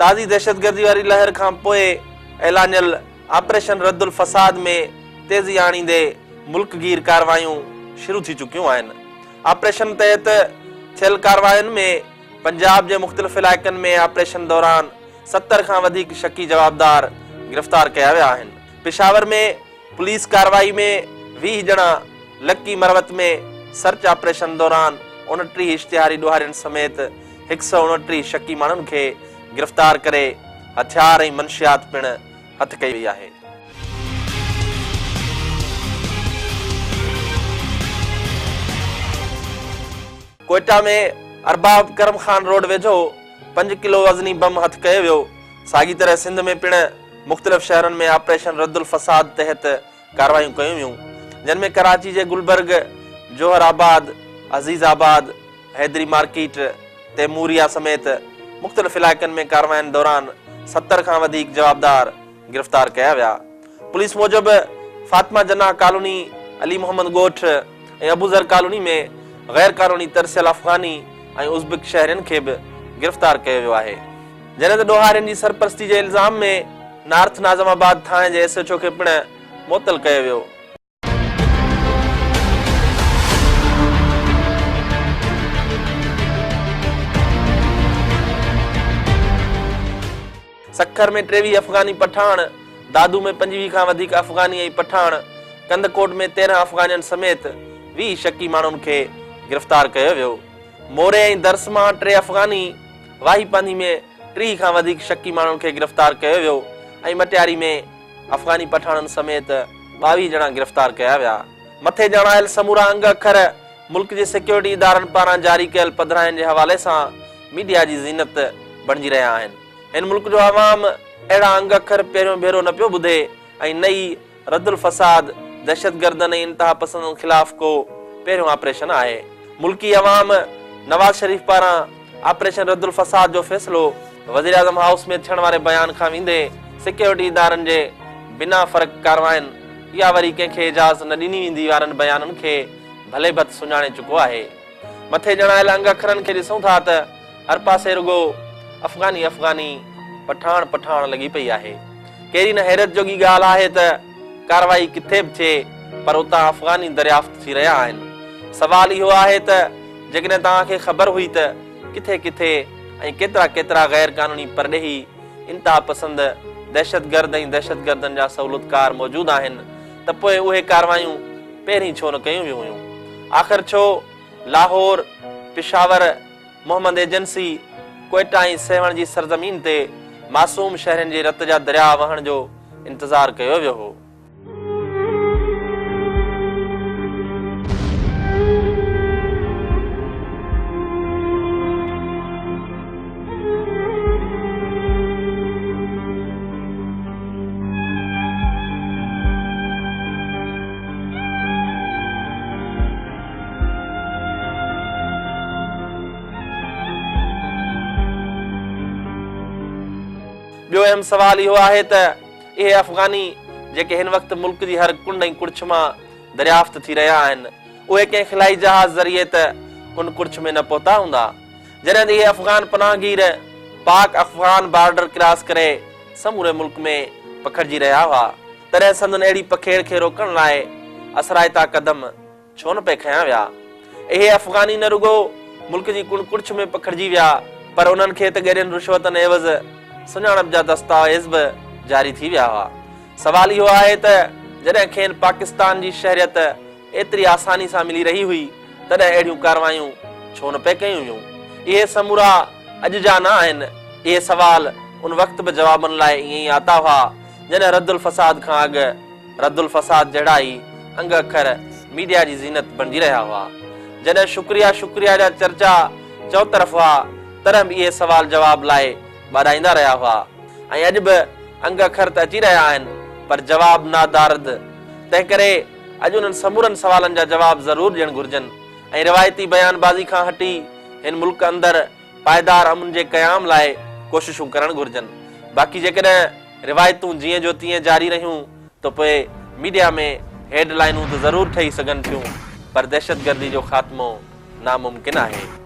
ताज़ी दहशतगर्दी वारी लहर खां पोइ ऐलानियल ऑपरेशन रद्दुल फसाद में तेज़ी आणींदे मुल्कगीर कार्रवायूं शुरू थी चुकियूं आहिनि। ऑपरेशन तहत थियल कार्रवायुनि में पंजाब जे मुख़्तलिफ़ इलाइक़नि में ऑपरेशन दौरान 70 खां वधीक शकी जवाबदार गिरफ़्तार कया विया आहिनि। पेशावर में पुलिस कार्रवाई में 20 ॼणा, लक्की मरवत में सर्च ऑपरेशन दौरान 29 इश्तिहारी ॾोहारियुनि समेत 129 शकी माण्हुनि खे गिरफ़्तार करे हथियार ऐं मंशियात पिणु हथ कई वई आहे। कोयटा में अरबाब करम खान रोड वेझो 5 किलो वज़नी बम हथ कयो वियो। साॻी तरह सिंध में पिणु मुख़्तलिफ़ शहरनि में ऑपरेशन रद्दुल फसाद तहत कार्रवायूं कयूं वियूं, जिन में कराची जे गुलबर्ग, जोहराबाद, अज़ीज़ाबाद, हैदरी मार्केट, तैमूरिया समेत मुख़्तलिफ़ इलाइक़नि में कार्रवायुनि दौरान 70 खां वधीक जवाबदार गिरफ़्तार कया विया। पुलिस मूजिब फातिमा जन्नाह कॉलोनी, अली मोहम्मद ॻोठ ऐं अबूज़र कॉलोनी में गैर कानूनी तरसियल अफ़गानी ऐं उज़्बेक शहरियुनि खे बि गिरफ़्तार कयो वियो आहे। जॾहिं त ॾोहारियुनि जी सरपरस्ती जे इल्ज़ाम में नार्थ नाज़माबाद थाणे जे SHO खे पिणु मुअतल कयो वियो। सखर में 23 अफ़गानी पठाण, दादू में 25 खां वधीक अफ़गानी ऐं पठाण, कंदकोट में 13 अफ़गानियुनि समेत 20 शकी माण्हुनि खे गिरफ़्तार कयो वियो। मोरे ऐं दर्स मां 3 अफ़गानी, वाहीपानी में 30 खां वधीक शकी माण्हुनि खे गिरफ़्तार कयो वियो ऐं मटियारी में अफ़गानी पठाणनि समेत 22 ॼणा गिरफ़्तार कया विया। मथे ॼाणायल समूरा अंग अखर मुल्क जे सिक्योरिटी इदारनि पारां जारी कयल पधिराइनि जे हवाले सां मीडिया जी ज़ीनत बणिजी रहिया आहिनि। हिन मुल्क जो अवाम अहिड़ा अंग अखर पहिरियों भेरो न पियो ॿुधे ऐं नई रद्दुल फसाद दहशतगर्दनि ऐं इंतहा पसंदनि ख़िलाफ़ को पहिरियों ऑपरेशन आहे। मुल्की अवाम नवाज़ शरीफ़ पारां ऑपरेशन रद्दुल फसाद जो फ़ैसिलो वज़ीर आज़म हाउस में थियण वारे बयान खां वेंदे सिक्योरिटी इदारनि जे बिना फ़र्क़ कार्रवायुनि या वरी कंहिंखे इजाज़त न ॾिनी वेंदी वारनि बयाननि खे भले भत सुञाणे चुको आहे। मथे ॼाणायल अंग अखरनि खे ॾिसूं था त हर पासे रुगो अफ़गानी अफ़गानी, पठाण पठाण लॻी पई आहे। कहिड़ी न हैरत जोगी ॻाल्हि आहे त कार्रवाई किथे बि थिए पर उतां अफ़गानी दरियाफ़्त थी रहिया आहिनि। सवाल इहो आहे त जेकॾहिं तव्हांखे ख़बर हुई त किथे किथे ऐं केतिरा केतिरा गैर कानूनी परॾेही इंतहा पसंद दहशतगर्द ऐं दहशतगर्दनि जा सहूलियतकार मौजूदु आहिनि त पोइ उहे कार्रवायूं पहिरीं छो न कयूं वियूं हुयूं? आख़िर छो लाहौर, पेशावर, मोहम्मद एजेंसी, कोयटा ऐं सेवण जी सरज़मीन ते मासूम शहरनि जे रत जा दरिया वहण जो इंतज़ारु कयो वियो हो। ॿियो अहम सवाल इहो आहे त इहे अफ़गानी जेके हिन वक़्तु मुल्क जी हर कुंड ऐं कुड़छ मां दरियाफ़्त थी रहिया आहिनि, उहे कंहिं खिलाई जहाज़ ज़रिए त उन कुड़छ में न पहुता हूंदा। जॾहिं त इहे अफ़गान पनाहगीर पाक अफ़गान बॉर्डर क्रॉस करे समूरे मुल्क में पखिड़िजी रहिया हुआ, तॾहिं संदनि अहिड़ी पखेड़ खे रोकण लाइ असराइता क़दम छो न पिया खयां विया? इहे अफ़गानी न रुगो मुल्क जी कुंड कुड़छ में पखिड़िजी विया पर उन्हनि खे त गॾियनि रुशवतनि एवज़ सुञाणप जा दस्तावेज़ बि जारी थी विया हुआ। सवाल इहो आहे त जॾहिं खेनि पाकिस्तान जी शहरियत एतिरी आसानी सां मिली रही हुई तॾहिं अहिड़ियूं कार्रवायूं छो न पिया कयूं वियूं? इहे समूरा अॼु जा न आहिनि। इहे सवाल उन वक़्तु बि जवाबनि लाइ ईअं ई आता हुआ जॾहिं रद्दुल फसाद खां अॻु रद्दुल फसाद जहिड़ा ई अंग अखर मीडिया जी ज़ीनत बणिजी रहिया हुआ। जॾहिं शुक्रिया शुक्रिया जा चर्चा चौतरफ़ हुआ तॾहिं बि इहे सवाल जवाब लाइ ॿाॾाईंदा रहिया हुआ ऐं अॼु बि अंग अखर त अची रहिया आहिनि पर जवाब नादारद। तंहिं करे अॼु उन्हनि समूरनि सवालनि जा जवाब ज़रूरु ॾियणु घुरिजनि ऐं रिवायती बयानबाज़ी खां हटी हिन मुल्क अंदरि पाइदार अमन जे क़याम लाइ कोशिशूं करणु घुरिजनि। बाक़ी जेकॾहिं रिवायतूं जीअं जो तीअं जारी रहियूं त पोइ मीडिया में हेडलाइनूं त ज़रूरु ठही सघनि थियूं पर दहशतगर्दी जो ख़ात्मो नामुमकिन आहे।